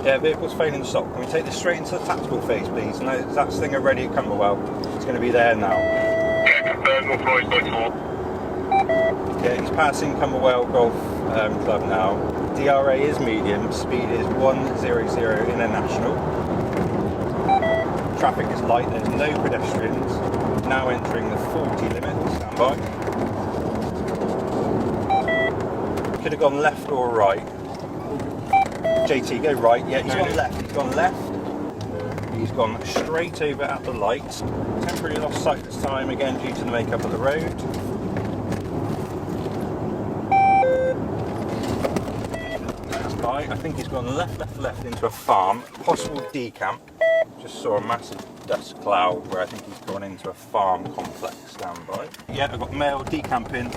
Yeah, vehicle's failing to stop. Can we take this straight into the tactical phase, please? No, that Stinger ready at Camberwell. It's going to be there now. Yeah, confirmed, authorised by 4. Yeah, he's passing Camberwell Golf Club now. DRA is medium, speed is 100 international. Traffic is light, there's no pedestrians. Now entering the 40 limit, stand by. Could have gone left or right. JT, go right. Yeah, he's gone left. He's gone left. He's gone straight over at the lights. Temporarily lost sight this time, again due to the makeup of the road. I think he's gone left into a farm, possible decamp. Just saw a massive dust cloud where I think he's gone into a farm complex. Stand by. Yeah, I've got male decamping,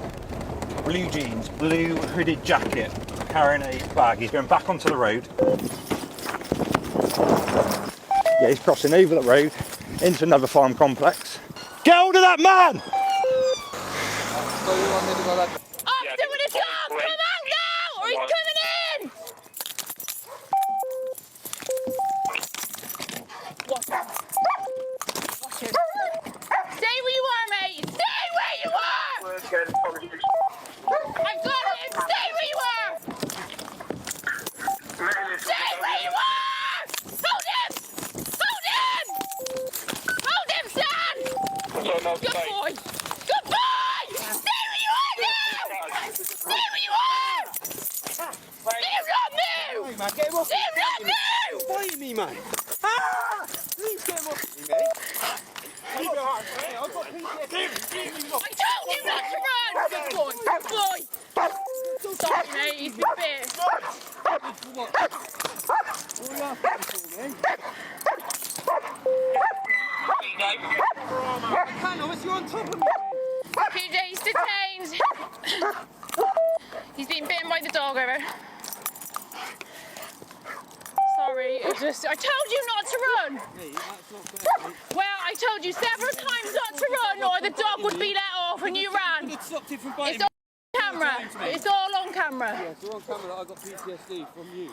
blue jeans, blue hooded jacket, carrying a flag. He's going back onto the road. Yeah, he's crossing over the road into another farm complex. Get hold of that man! Officer with his dog, come out now, or he's coming in! Watch him. Stay where you are, mate. Stay where you are! I've got him. Stay where you are! Stay where you are! Hold him! Hold him! Hold him, son! Good boy! Good boy! Stay where you are now! Stay where you are! Stay not move! Stay not move! Fight me, man! Ah! Please get him off me, mate. I've got PTSD. I told you not to run! Good boy! Good boy! Sorry, mate, he's been bit. You're on top of me. PJ's detained. He's been bitten by the dog over. Sorry, I told you not to run. Well, I told you several times not to run or the dog would be let off and you ran. It's all on camera. It's all on camera. Yeah, it's all on camera that I got PTSD from you.